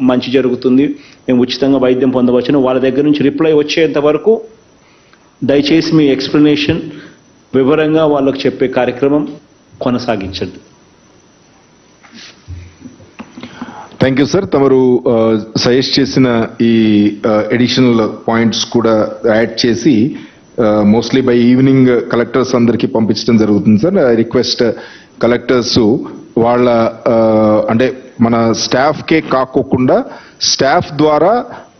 మంచి జరుగుతుంది, మేము ఉచితంగా వైద్యం పొందవచ్చును. వాళ్ళ దగ్గర నుంచి రిప్లై వచ్చేంత వరకు దయచేసి మీ ఎక్స్ప్లెనేషన్ వివరంగా వాళ్ళకు చెప్పే కార్యక్రమం కొనసాగించండి. Thank you sir. తమరు సజెస్ట్ చేసిన ఈ ఎడిషనల్ పాయింట్స్ కూడా యాడ్ చేసి మోస్ట్లీ బై ఈవినింగ్ కలెక్టర్స్ అందరికీ పంపించడం జరుగుతుంది సార్. ఐ రిక్వెస్ట్ కలెక్టర్స్ వాళ్ళ అంటే మన స్టాఫ్కే కాకోకుండా స్టాఫ్ ద్వారా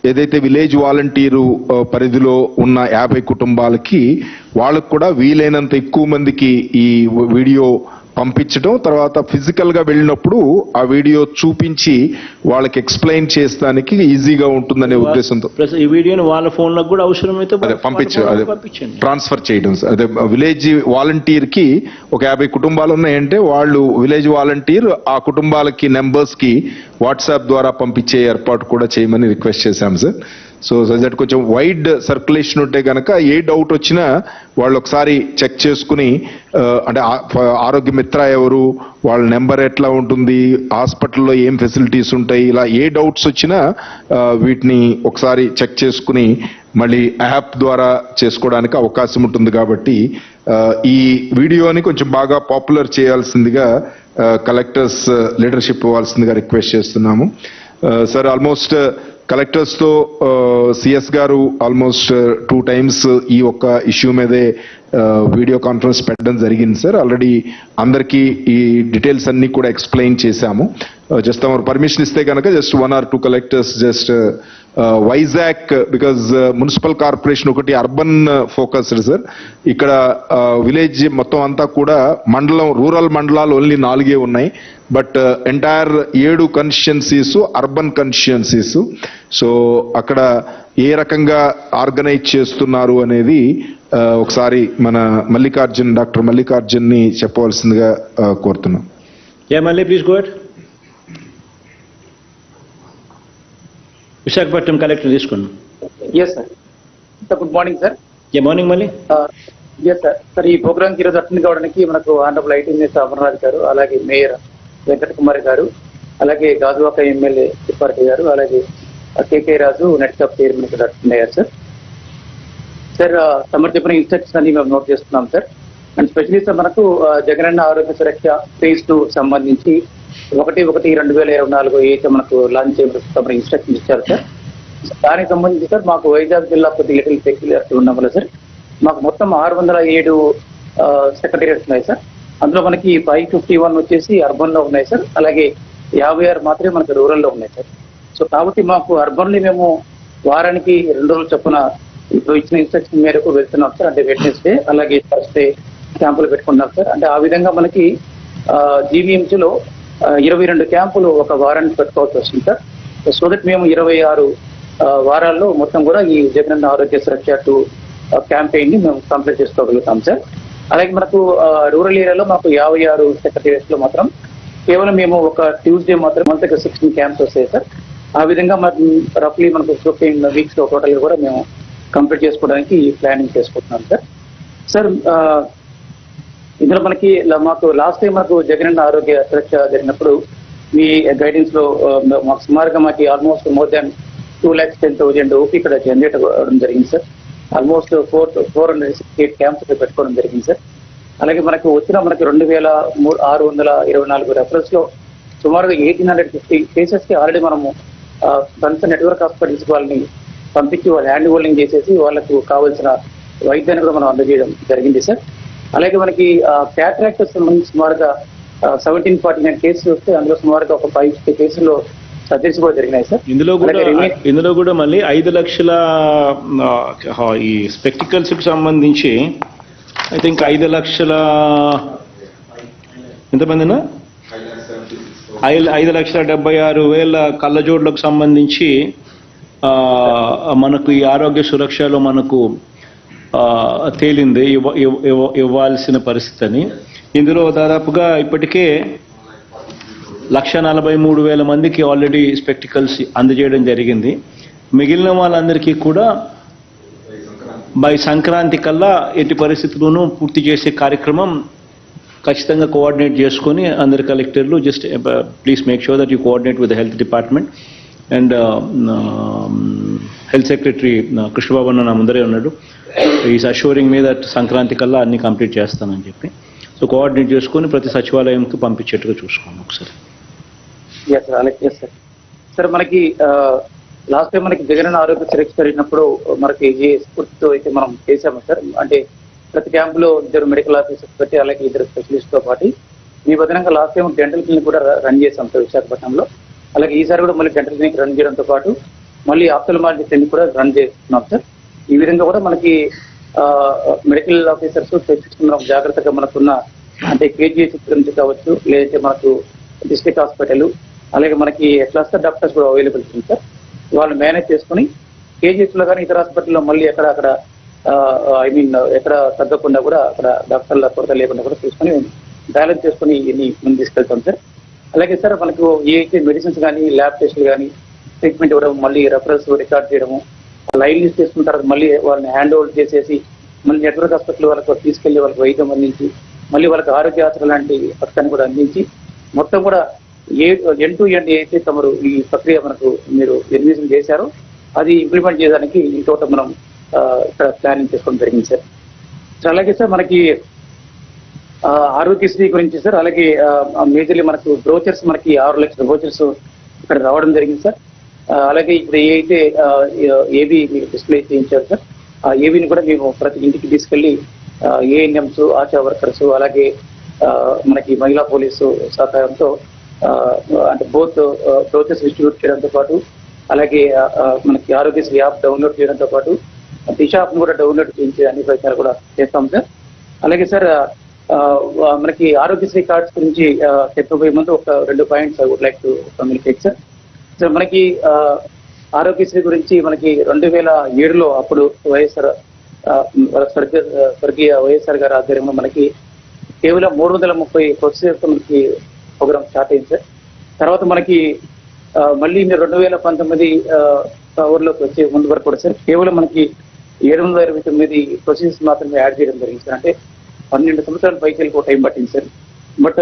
ఏదైతే విలేజ్ వాలంటీరు పరిధిలో ఉన్న 50 కుటుంబాలకి వాళ్ళకు కూడా వీలైనంత ఎక్కువ మందికి ఈ వీడియో పంపించడం, తర్వాత ఫిజికల్ గా వెళ్ళినప్పుడు ఆ వీడియో చూపించి వాళ్ళకి ఎక్స్ప్లెయిన్ చేస్తానికి ఈజీగా ఉంటుందనే ఉద్దేశంతో ఈ వీడియోని వాళ్ళ ఫోన్లకు కూడా అవసరమైతే పంపించండి, ట్రాన్స్ఫర్ చేయడం. అదే విలేజ్ వాలంటీర్ కి ఒక 50 కుటుంబాలు ఉన్నాయంటే వాళ్ళు విలేజ్ వాలంటీర్ ఆ కుటుంబాలకి నెంబర్స్ కి వాట్సాప్ ద్వారా పంపించే ఏర్పాటు కూడా చేయమని రిక్వెస్ట్ చేశాం సార్. సో దట్ కొంచెం వైడ్ సర్క్యులేషన్ ఉంటే కనుక ఏ డౌట్ వచ్చినా వాళ్ళు ఒకసారి చెక్ చేసుకుని అంటే ఆరోగ్య మిత్ర ఎవరు, వాళ్ళ నెంబర్ ఎట్లా ఉంటుంది, హాస్పిటల్లో ఏం ఫెసిలిటీస్ ఉంటాయి, ఇలా ఏ డౌట్స్ వచ్చినా వీటిని ఒకసారి చెక్ చేసుకుని మళ్ళీ యాప్ ద్వారా చేసుకోవడానికి అవకాశం ఉంటుంది. కాబట్టి ఈ వీడియోని కొంచెం బాగా పాపులర్ చేయాల్సిందిగా కలెక్టర్స్ లీడర్షిప్ ఇవ్వాల్సిందిగా రిక్వెస్ట్ చేస్తున్నాము సార్. ఆల్మోస్ట్ కలెక్టర్స్ తో సిఎస్ గారు ఆల్మోస్ట్ 2 times ఈ ఒక్క ఇష్యూ మీదే వీడియో కాన్ఫరెన్స్ పెట్టడం జరిగింది సార్. ఆల్రెడీ అందరికీ ఈ డీటెయిల్స్ అన్ని కూడా ఎక్స్ప్లెయిన్ చేశాము. జస్ట్ తమ పర్మిషన్ ఇస్తే కనుక just 1 or 2 collectors just Vizag, because municipal corporation ఒకటి అర్బన్ ఫోకస్డ్ సార్. ఇక్కడ విలేజ్ మొత్తం అంతా కూడా మండలం, రూరల్ మండలాలు ఓన్లీ 4 ఉన్నాయి. But entire 7 constituencies urban constituencies. So అక్కడ ఏ రకంగా ఆర్గనైజ్ చేస్తున్నారు అనేది ఒకసారి మన డాక్టర్ మల్లికార్జున్ ని చెప్పవలసిందిగా కోరుతున్నాం. Please go ahead. Visakhapatnam collector తీసుకున్నాం. Yes sir. Good morning sir. Morning మళ్ళీ. Yes sir. సార్ ఈ ప్రోగ్రామ్కి ఈరోజు అటెండ్ కావడానికి మనకు ఆనరబుల్ ఐటీ మినిస్టర్ అమర్నాథ్ గారు, అలాగే మేయర్ వెంకట కుమార్ గారు, అలాగే గాజువాక ఎమ్మెల్యే తిప్పారెడ్డి గారు, అలాగే కేకే రాజు నెట్ షాప్ చైర్మన్ కూడా అటెండ్ అయ్యారు సార్. సార్ తమరు చెప్పిన ఇన్స్ట్రక్షన్స్ అన్ని మేము నోట్ చేస్తున్నాం సార్. అండ్ స్పెషలీ సార్ మనకు జగనన్న ఆరోగ్య సురక్ష phase 2 సంబంధించి 1/1/2024 ఏదైతే మనకు లాంచ్ చేయడం ఇన్స్ట్రక్షన్స్ ఇచ్చారు సార్. దానికి సంబంధించి సార్ మాకు వైజాగ్ జిల్లా కొద్దిగా లిటిల్ పెక్యులారిటీ ఉండడం వల్ల సార్ మాకు మొత్తం 607 సెక్రటేరియట్స్ ఉన్నాయి సార్. అందులో మనకి 551 వచ్చేసి అర్బన్ లో ఉన్నాయి సార్, అలాగే 56 మాత్రమే మనకి రూరల్ లో ఉన్నాయి సార్. సో కాబట్టి మాకు అర్బన్ లో మేము వారానికి 2 రోజులు చొప్పున ఇప్పుడు ఇచ్చిన ఇన్స్ట్రక్షన్ మేరకు వెళ్తున్నాం సార్. అంటే వెడ్నెస్డే అలాగే థర్స్డే క్యాంపులు పెట్టుకున్నాం సార్. అంటే ఆ విధంగా మనకి జీవీఎంసీలో 22 క్యాంపులు ఒక వారానికి పెట్టుకోవాల్సి వస్తుంది సార్. సో దట్ మేము 26 వారాల్లో మొత్తం కూడా ఈ జగనన్న ఆరోగ్య సురక్ష 2 క్యాంపెయిన్ ని మేము కంప్లీట్ చేసుకోగలుగుతాం సార్. అలాగే మనకు రూరల్ ఏరియాలో మాకు 56 సెక్రటేరియట్స్ లో మాత్రం కేవలం మేము ఒక ట్యూస్డే మాత్రం మంత్కి 16 క్యాంప్స్ వస్తాయి సార్. ఆ విధంగా మనకు రఫ్లీ మనకు 15 weeks లో టోటల్ కూడా మేము కంప్లీట్ చేసుకోవడానికి ప్లానింగ్ చేసుకుంటున్నాం సార్. సార్ ఇందులో మాకు లాస్ట్ టైం మనకు జగనన్న ఆరోగ్య సురక్ష జరిగినప్పుడు మీ గైడెన్స్ లో మాకు సుమారుగా మాకు ఆల్మోస్ట్ మోర్ దాన్ 2,10,000 ఓపీ ఇక్కడ జనరేట్ అవ్వడం జరిగింది సార్. ఆల్మోస్ట్ 468 క్యాంప్స్ పెట్టుకోవడం జరిగింది సార్. అలాగే మనకు 2,624 రెఫరెన్స్ లో సుమారుగా 1,850 కేసెస్ కి ఆల్రెడీ మనము కన్సర్న్ నెట్వర్క్ హాస్పిటల్స్ వాళ్ళని పంపించి వాళ్ళు హ్యాండ్ హోల్డింగ్ చేసేసి వాళ్ళకు కావాల్సిన వైద్యాన్ని కూడా మనం అందజేయడం జరిగింది సార్. అలాగే మనకి క్యాట్రాక్ట్ సంబంధించి సుమారుగా 1749 కేసులు వస్తే అందులో సుమారుగా ఒక 550 కేసుల్లో సర్జరీస్ కూడా జరిగినాయి సార్. ఇందులో కూడా మళ్ళీ 5 లక్షల ఈ స్పెక్టికల్స్ కి సంబంధించి ఐ థింక్ 5,76,000 ఎంతమందినా 5,76,000 కళ్ళజోడ్లకు సంబంధించి మనకు ఈ ఆరోగ్య సురక్షలో మనకు తేలింది ఇవ్వాల్సిన పరిస్థితి అని. ఇందులో దాదాపుగా ఇప్పటికే 1,43,000 మందికి ఆల్రెడీ స్పెక్టికల్స్ అందజేయడం జరిగింది. మిగిలిన వాళ్ళందరికీ కూడా బై సంక్రాంతి కల్లా ఎట్టి పరిస్థితుల్లోనూ పూర్తి చేసే కార్యక్రమం ఖచ్చితంగా కోఆర్డినేట్ చేసుకొని అందరి కలెక్టర్లు just please make sure that you coordinate with the health department and health secretary Krishnababu అన్న నా ముందరే ఉన్నాడు. Is assuring me that Sankranti కల్లా అన్ని కంప్లీట్ చేస్తానని చెప్పి. సో కోఆర్డినేట్ చేసుకొని ప్రతి సచివాలయంకి పంపించేట్టుగా చూసుకోండి ఒకసారి. అలాగే సార్ మనకి లాస్ట్ టైం మనకి జగనన్న ఆరోగ్య సురక్ష జరిగినప్పుడు మనకి ఏ స్ఫూర్తితో అయితే మనం చేశాము సార్. అంటే ప్రతి క్యాంపులో 2 మెడికల్ ఆఫీసర్స్ పెట్టి అలాగే 2 స్పెషలిస్ట్తో పాటు ఈ విధంగా లాస్ట్ టైం డెంటల్ క్లినిక్ కూడా రన్ చేశాం సార్ విశాఖపట్నంలో. అలాగే ఈసారి కూడా మళ్ళీ డెంటల్ క్లినిక్ రన్ చేయడంతో పాటు మళ్ళీ ఆప్థల్మాలజీ క్లినిక్ కూడా రన్ చేస్తున్నాం సార్. ఈ విధంగా కూడా మనకి మెడికల్ ఆఫీసర్స్ తెచ్చుకున్నాం జాగ్రత్తగా మనకున్న అంటే కేజీహెచ్ గురించి కావచ్చు, లేదంటే మనకు డిస్ట్రిక్ట్ హాస్పిటల్ అలాగే మనకి క్లస్టర్ డాక్టర్స్ కూడా అవైలబుల్ ఉంది సార్. వాళ్ళు మేనేజ్ చేసుకుని కేజీహెచ్లో కానీ ఇతర హాస్పిటల్లో మళ్ళీ అక్కడ ఎక్కడ తగ్గకుండా కూడా అక్కడ డాక్టర్ల కొరత లేకుండా కూడా చూసుకొని బ్యాలెన్స్ చేసుకుని ఇన్ని ముందు తీసుకెళ్తాం సార్. అలాగే సార్ మనకు ఏదైతే మెడిసిన్స్ కానీ ల్యాబ్ టెస్టులు కానీ ట్రీట్మెంట్ ఇవ్వడం, మళ్ళీ రెఫరెన్స్ రికార్డ్ చేయడము, లైన్ లిస్ట్ చేసుకున్న తర్వాత మళ్ళీ వాళ్ళని హ్యాండ్ ఓవర్ చేసేసి మళ్ళీ నెట్వర్క్ హాస్పిటల్ వాళ్ళకు తీసుకెళ్లి వాళ్ళకి వైద్యం అందించి మళ్ళీ వాళ్ళకి ఆరోగ్య ఆసరా లాంటి పథకాన్ని కూడా అందించి మొత్తం కూడా ఎండ్ టు ఎండ్ ఏదైతే తమరు ఈ ప్రక్రియ మనకు మీరు నిర్మిషన్ చేశారో అది ఇంప్లిమెంట్ చేయడానికి ఇంకోటి మనం ఇక్కడ ప్లానింగ్ చేసుకోవడం జరిగింది సార్. అలాగే సార్ మనకి ఆరోగ్యశ్రీ గురించి సార్, అలాగే మేజర్లీ మనకు బ్రోచర్స్ మనకి 6 లక్షల బ్రోచర్స్ ఇక్కడ రావడం జరిగింది సార్. అలాగే ఇప్పుడు ఏదైతే ఏబీ మీరు డిస్ప్లే చేయించారు సార్, ఆ ఏబీని కూడా మేము ప్రతి ఇంటికి తీసుకెళ్లి ఏఎన్ఎంస్, ఆశా వర్కర్స్ అలాగే మనకి మహిళా పోలీసు సహకారంతో అంటే బోత్ బ్రోచర్స్ డిస్ట్రిబ్యూట్ చేయడంతో పాటు అలాగే మనకి ఆరోగ్యశ్రీ యాప్ డౌన్లోడ్ చేయడంతో పాటు దిశ యాప్ను కూడా డౌన్లోడ్ చేయించే అన్ని ప్రయత్నాలు కూడా చేస్తాం సార్. అలాగే సార్ మనకి ఆరోగ్యశ్రీ కార్డ్స్ గురించి చెప్పబోయే ముందు ఒక 2 points I would like to communicate sir. Sir మనకి ఆరోగ్యశ్రీ గురించి మనకి 2007లో అప్పుడు వైఎస్ఆర్ స్వర్గీయ వైఎస్ఆర్ గారి ఆధ్వర్యంలో మనకి కేవలం 330 ప్రొసీజర్స్ మనకి ప్రోగ్రామ్ స్టార్ట్ అయింది సార్. తర్వాత మనకి మళ్ళీ 2019 ఊర్లోకి వచ్చే ముందు వరకు కూడా సార్ కేవలం మనకి 729 ప్రొసీజర్స్ మాత్రమే యాడ్ చేయడం జరిగింది సార్. అంటే 12 సంవత్సరాల పైకి టైం పట్టింది సార్. బట్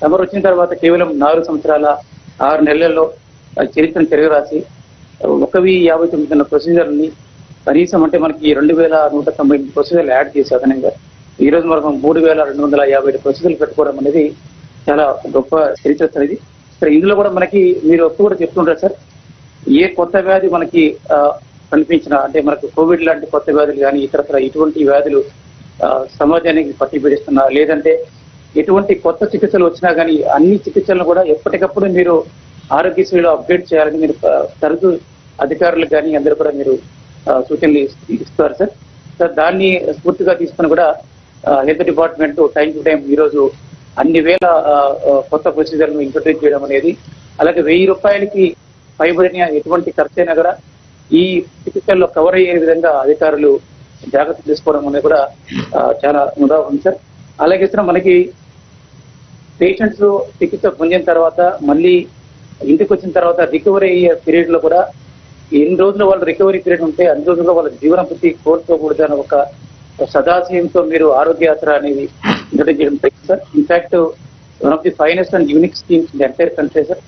తమరు వచ్చిన తర్వాత కేవలం 4 సంవత్సరాల 6 నెలల్లో చరిత్రను తిరగరాసి 1,059 ప్రొసీజర్ని కనీసం అంటే మనకి 2,190 ప్రొసీజర్లు యాడ్ చేసి అదనంగా ఈరోజు మనం 3,257 ప్రొసీజర్లు పెట్టుకోవడం అనేది చాలా గొప్ప చరిత్ర సార్ ఇది. సార్ ఇందులో కూడా మనకి మీరు ఎప్పుడు కూడా చెప్తుంటారు సార్, ఏ కొత్త వ్యాధి మనకి కనిపించినా అంటే మనకు కోవిడ్ లాంటి కొత్త వ్యాధులు కానీ ఇతరత్ర ఇటువంటి వ్యాధులు సమాజానికి పట్టి పీడిస్తున్నా లేదంటే ఎటువంటి కొత్త చికిత్సలు వచ్చినా కానీ అన్ని చికిత్సలను కూడా ఎప్పటికప్పుడు మీరు ఆరోగ్యశ్రీలో అప్డేట్ చేయాలని మీరు తరచు అధికారులకు కానీ అందరూ కూడా మీరు సూచనలు ఇస్తారు సార్. సార్ దాన్ని స్ఫూర్తిగా తీసుకుని కూడా health department time to time ఈరోజు అన్ని వేల కొత్త ప్రొసీజర్లను ఇంట్రడ్యూస్ చేయడం అనేది, అలాగే 1000 రూపాయలకి పైబడిన ఎటువంటి ఖర్చు అయినా కూడా ఈ చికిత్సల్లో కవర్ అయ్యే విధంగా అధికారులు జాగ్రత్త తీసుకోవడం అనేది కూడా చాలా ముదా ఉంది సార్. అలాగే సార్ మనకి పేషెంట్స్ చికిత్స పొందిన తర్వాత మళ్ళీ ఇంటికి వచ్చిన తర్వాత రికవరీ అయ్యే పీరియడ్ లో కూడా ఎన్ని రోజులు వాళ్ళు రికవరీ పీరియడ్ ఉంటే అన్ని రోజుల్లో వాళ్ళ జీవన వృత్తి కోల్పోకూడదు అని ఒక సదాశయంతో మీరు ఆరోగ్య ఆసరా అనేది ఇంట్రడ్యూస్ చేయడం జరిగింది sir. In fact one of the finest and unique schemes in the entire country sir.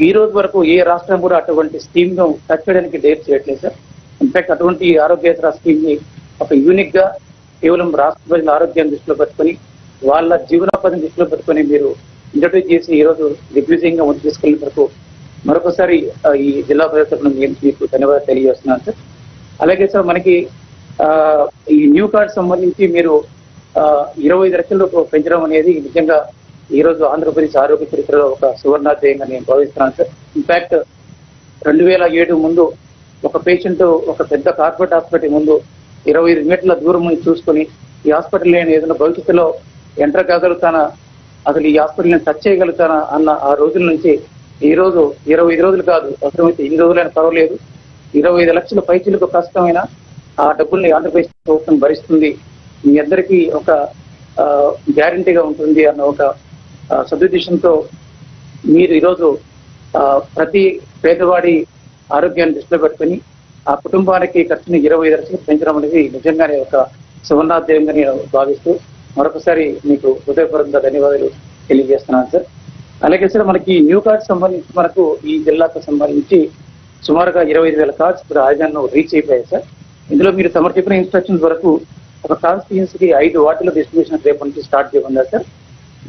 ఈ రోజు వరకు ఏ రాష్ట్రం కూడా అటువంటి స్కీమ్ ను టచ్ చేయడానికి డేర్ చేయట్లేదు సార్. ఇన్ఫాక్ట్ అటువంటి ఆరోగ్య స్కీమ్ ని ఒక యూనిక్ గా కేవలం రాష్ట్ర ప్రజల ఆరోగ్యాన్ని దృష్టిలో పెట్టుకొని వాళ్ళ జీవనోపాధిని దృష్టిలో పెట్టుకొని మీరు ఇంట్రడ్యూస్ చేసి ఈ రోజు దిగ్విజయంగా ముందు తీసుకెళ్లిన వరకు మరొకసారి ఈ జిల్లా ప్రజలకు మీకు ధన్యవాదాలు తెలియజేస్తున్నాను సార్. అలాగే సార్ మనకి ఈ న్యూ కార్డ్ సంబంధించి మీరు 25 లక్షలకు పెంచడం అనేది నిజంగా ఈ రోజు ఆంధ్రప్రదేశ్ ఆరోగ్య చరిత్రలో ఒక సువర్ణాధ్యాయంగా నేను భావిస్తున్నాను సార్. ఇన్ఫాక్ట్ 2007 ముందు ఒక పేషెంట్ ఒక పెద్ద కార్పొరేట్ హాస్పిటల్ ముందు 25 మీటర్ల దూరం నుంచి చూసుకొని ఈ హాస్పిటల్ నేను ఏదైనా భవిష్యత్తులో ఎంటర్ కాగలుగుతానా, అసలు ఈ హాస్పిటల్ని టచ్ చేయగలుగుతానా అన్న ఆ రోజుల నుంచి ఈ రోజు 25 రోజులు కాదు, అవసరమైతే 2 రోజులైనా పర్వాలేదు, 25 లక్షల పైచీలకు కష్టమైన ఆ డబ్బుల్ని ఆంధ్రప్రదేశ్ ప్రభుత్వం భరిస్తుంది, మీ అందరికీ ఒక గ్యారంటీగా ఉంటుంది అన్న ఒక సదుద్దేశంతో మీరు ఈరోజు ప్రతి పేదవాడి ఆరోగ్యాన్ని దృష్టిలో పెట్టుకుని ఆ కుటుంబానికి ఖర్చుని 25 లక్షలు పెంచడం అనేది నిజంగానే ఒక సువర్ణాధ్యాయంగా నేను భావిస్తూ మరొకసారి మీకు హృదయపూర్వకంగా ధన్యవాదాలు తెలియజేస్తున్నాను సార్. అలాగే సార్ మనకి న్యూ కార్డ్స్ సంబంధించి మనకు ఈ జిల్లాకు సంబంధించి సుమారుగా 25,000 కార్డ్స్ ఇప్పుడు రాజధానిలో రీచ్ అయిపోయాయి సార్. ఇందులో మీరు తమరు చెప్పిన ఇన్స్ట్రక్షన్స్ వరకు ఒక కాన్స్టిట్యూన్సీకి 5 వార్డుల డిస్ట్రిబ్యూషన్ రేపు నుంచి స్టార్ట్ చేయనున్నారు సార్.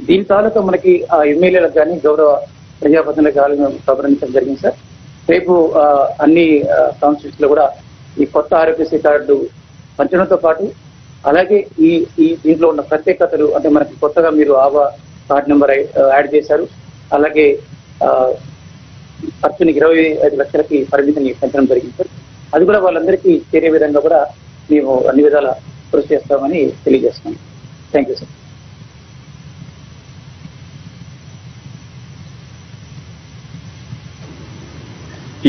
దీని తాలూకా మనకి ఆ ఎమ్మెల్యేలకు కానీ గౌరవ ప్రజాప్రతినిధులకు కానీ ప్రకటించడం జరిగింది సార్. రేపు అన్ని కాన్స్టిట్యూన్సీలో కూడా ఈ కొత్త ఆరోగ్యశ్రీ కార్డు పంచడంతో పాటు అలాగే ఈ దీంట్లో ఉన్న ప్రత్యేకతలు అంటే మనకి కొత్తగా మీరు ఆవా కార్డ్ నెంబర్ యాడ్ చేశారు. అలాగే ఖర్చుని 25 లక్షలకి పరిమితిని పెంచడం జరిగింది సార్. అది కూడా వాళ్ళందరికీ చేరే విధంగా కూడా మేము అన్ని విధాల కృషి చేస్తామని తెలియజేస్తున్నాం. Thank you sir.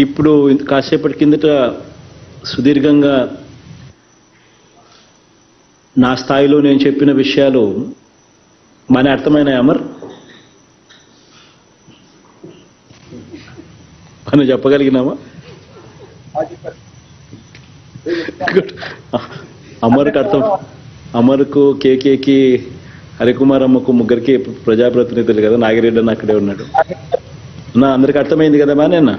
ఇప్పుడు కాసేపటి కిందట సుదీర్ఘంగా నా స్థాయిలో నేను చెప్పిన విషయాలు మన అర్థమైన అమర్ మనం చెప్పగలిగినామా? అమర్కు కేకేకి హరికుమార్ అమ్మకు ముగ్గురికి ప్రజాప్రతినిధులు కదా, నాగిరెడ్డి అన్న అక్కడే ఉన్నాడు. అందరికి అర్థమైంది కదా బానేనా?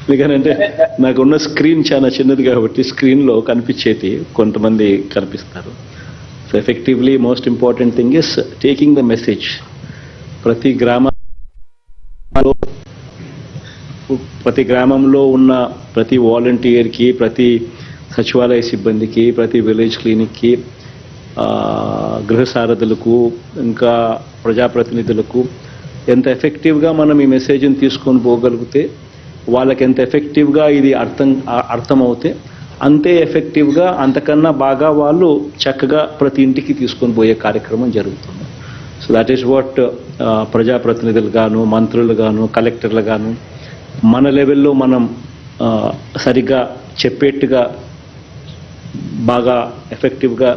ఎందుకనంటే నాకున్న స్క్రీన్ చాలా చిన్నది కాబట్టి స్క్రీన్లో కనిపించేది కొంతమంది కనిపిస్తారు. So effectively most important thing is taking the message. ప్రతి గ్రామంలో ఉన్న ప్రతి వాలంటీర్కి, ప్రతి సచివాలయ సిబ్బందికి, ప్రతి విలేజ్ క్లినిక్కి, గృహ సారథులకు, ఇంకా ప్రజాప్రతినిధులకు ఎంత ఎఫెక్టివ్గా మనం ఈ మెసేజ్ని తీసుకొని పోగలిగితే, వాళ్ళకి ఎంత ఎఫెక్టివ్గా ఇది అర్థమవుతే అంతే ఎఫెక్టివ్గా అంతకన్నా బాగా వాళ్ళు చక్కగా ప్రతి ఇంటికి తీసుకొని పోయే కార్యక్రమం జరుగుతుంది. సో దట్ ఈస్ వాట్ ప్రజాప్రతినిధులు గాను, మంత్రులు గాను, కలెక్టర్లు గాను మన లెవెల్లో మనం సరిగ్గా చెప్పేట్టుగా, బాగా ఎఫెక్టివ్గా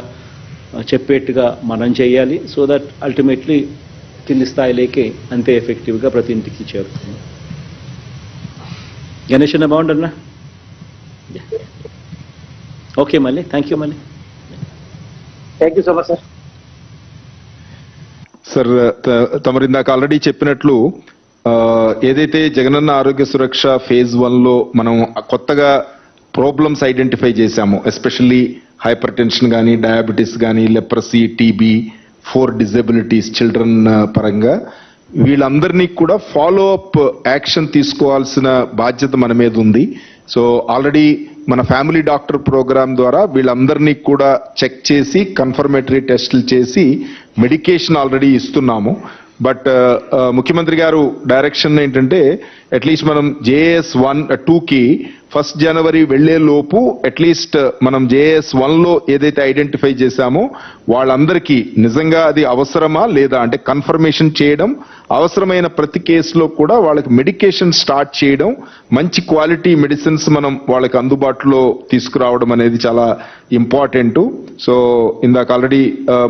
చెప్పేట్టుగా మనం చేయాలి. సో దట్ అల్టిమేట్లీ కింది స్థాయిలోకి అంతే ఎఫెక్టివ్గా ప్రతి ఇంటికి చేరుతుంది. గణేష్ అన్న బాగుండన్నా? ఓకే మళ్ళీ థ్యాంక్ యూ. మళ్ళీ thank you so much sir. Sir తమరు ఇందాక ఆల్రెడీ చెప్పినట్లు ఏదైతే జగనన్న ఆరోగ్య సురక్ష ఫేజ్ 1లో మనం కొత్తగా ప్రాబ్లమ్స్ ఐడెంటిఫై చేశాము, ఎస్పెషల్లీ హైపర్ టెన్షన్ కానీ, డయాబెటీస్ కానీ, లెప్రసీ, టీబీ, 4 డిజబిలిటీస్ చిల్డ్రన్ పరంగా వీళ్ళందరినీ కూడా ఫాలో అప్ యాక్షన్ తీసుకోవాల్సిన బాధ్యత మన మీద ఉంది. సో ఆల్రెడీ మన ఫ్యామిలీ డాక్టర్ ప్రోగ్రామ్ ద్వారా వీళ్ళందరినీ కూడా చెక్ చేసి కన్ఫర్మేటరీ టెస్టులు చేసి మెడికేషన్ ఆల్రెడీ ఇస్తున్నాము. బట్ ముఖ్యమంత్రి గారు డైరెక్షన్ ఏంటంటే అట్లీస్ట్ మనం JAS 1-2కి 1 జనవరి వెళ్లే లోపు అట్లీస్ట్ మనం JAS 1లో ఏదైతే ఐడెంటిఫై చేశామో వాళ్ళందరికీ నిజంగా అది అవసరమా లేదా అంటే కన్ఫర్మేషన్ చేయడం, అవసరమైన ప్రతి కేసులో కూడా వాళ్ళకి మెడికేషన్ స్టార్ట్ చేయడం, మంచి క్వాలిటీ మెడిసిన్స్ మనం వాళ్ళకి అందుబాటులో తీసుకురావడం అనేది చాలా ఇంపార్టెంట్. సో ఇందాక ఆల్రెడీ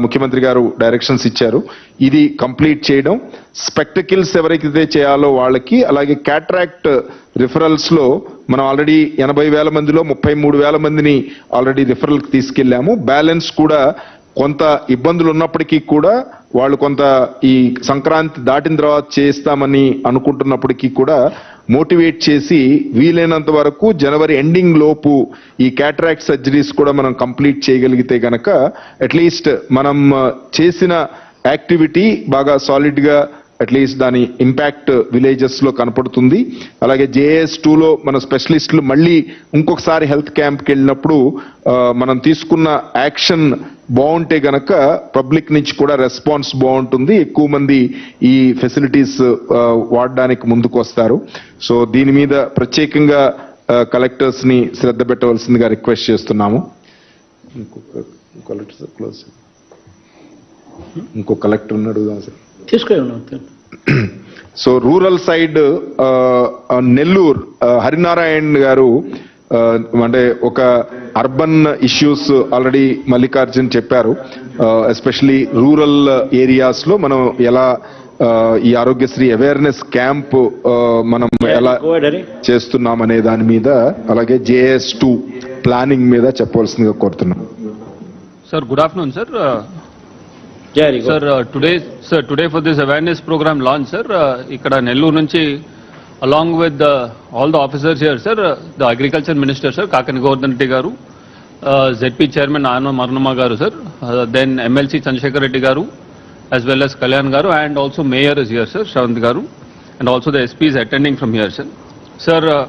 ముఖ్యమంత్రి గారు డైరెక్షన్స్ ఇచ్చారు, ఇది కంప్లీట్ చేయడం. స్పెక్టకిల్స్ ఎవరైతే చేయాలో వాళ్ళకి, అలాగే క్యాట్రాక్ట్ రిఫరల్స్ లో మనం ఆల్రెడీ 80,000 మందిలో 33,000 మందిని ఆల్రెడీ రిఫరల్కి తీసుకెళ్లాము. బ్యాలెన్స్ కూడా కొంత ఇబ్బందులు ఉన్నప్పటికీ కూడా వాళ్ళు కొంత ఈ సంక్రాంతి దాటిన తర్వాత చేస్తామని అనుకుంటున్నప్పటికీ కూడా మోటివేట్ చేసి వీలైనంత వరకు జనవరి ఎండింగ్ లోపు ఈ క్యాటరాక్ట్ సర్జరీస్ కూడా మనం కంప్లీట్ చేయగలిగితే గనక అట్లీస్ట్ మనం చేసిన యాక్టివిటీ బాగా సాలిడ్ గా అట్లీస్ట్ దాని ఇంపాక్ట్ విలేజెస్ లో కనపడుతుంది. అలాగే JAS 2లో మన స్పెషలిస్టులు మళ్ళీ ఇంకొకసారి హెల్త్ క్యాంప్కి వెళ్ళినప్పుడు మనం తీసుకున్న యాక్షన్ బాగుంటే గనక పబ్లిక్ నుంచి కూడా రెస్పాన్స్ బాగుంటుంది, ఎక్కువ మంది ఈ ఫెసిలిటీస్ వాడడానికి ముందుకు వస్తారు. సో దీని మీద ప్రత్యేకంగా కలెక్టర్స్ ని శ్రద్ధ పెట్టవలసిందిగా రిక్వెస్ట్ చేస్తున్నాము. ఇంకో కలెక్టర్ అడుగుదాం sir. So rural side Nellore Harinarayan గారు అంటే ఒక అర్బన్ ఇష్యూస్ ఆల్రెడీ మల్లికార్జున్ చెప్పారు, ఎస్పెషలీ రూరల్ ఏరియాస్ లో మనం ఎలా ఈ ఆరోగ్యశ్రీ అవేర్నెస్ క్యాంప్ మనం ఎలా చేస్తున్నాం అనే దాని మీద, అలాగే JAS 2 ప్లానింగ్ మీద చెప్పవలసిందిగా కోరుతున్నాం. Sir good afternoon sir. Jari, go. Sir, today for this awareness program launch, sir, ikkada Nellore nunchi, along with all the officers here, sir, the agriculture minister, sir, Kakani Govardhan Reddy garu, ZP chairman Anna Marnama garu, sir, then MLC Chandrasekhar Reddy garu, as well as Kalyan garu, and also mayor is here, sir, Shravanti garu, and also the SP is attending from here, sir. Sir,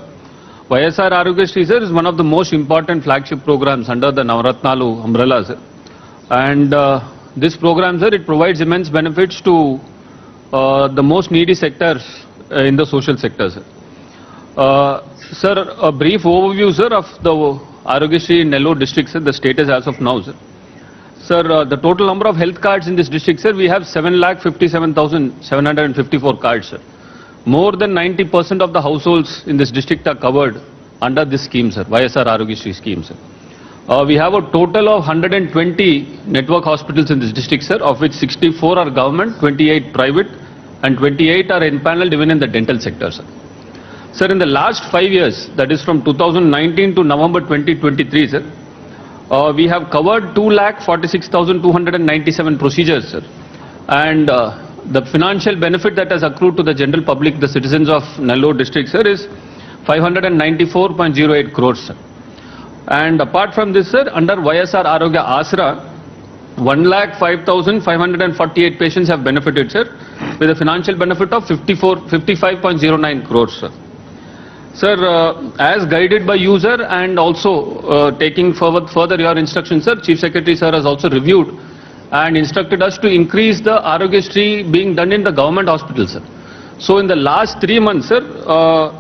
YSR Arogyasri, sir, is one of the most important flagship programs under the Navaratnalu umbrella, sir. And this program, sir, it provides immense benefits to the most needy sectors in the social sector, sir. Sir, a brief overview, sir, of the Arogyasri in Nellore district, sir, the status as of now, sir. Sir, the total number of health cards in this district, sir, we have 7,57,754 cards, sir. More than 90% of the households in this district are covered under this scheme, sir, YSR Arogyasri scheme, sir. We have a total of 120 network hospitals in this district, sir, of which 64 are government, 28 private, and 28 are empaneled even in the dental sector, sir. Sir, in the last 5 years, that is from 2019 to November 2023, sir, we have covered 2,46,297 procedures, sir. And the financial benefit that has accrued to the general public, the citizens of Nellore district, sir, is 594.08 crores, sir. And apart from this, sir, under YSR Arogya Asra, 1,05,548 patients have benefited, sir, with a financial benefit of 55.09 crores, sir. Sir, as guided by you, sir, and also taking further your instructions, sir, Chief Secretary, sir, has also reviewed and instructed us to increase the Arogyasri being done in the government hospital, sir. So in the last 3 months, sir,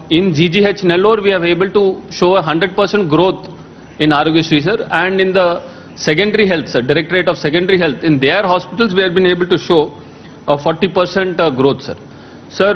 in GGH Nellore, we have able to show a 100% growth in Arogyasri, sir, and in the secondary health, sir, Directorate of Secondary Health, in their hospitals, we have been able to show a 40% growth, sir. Sir,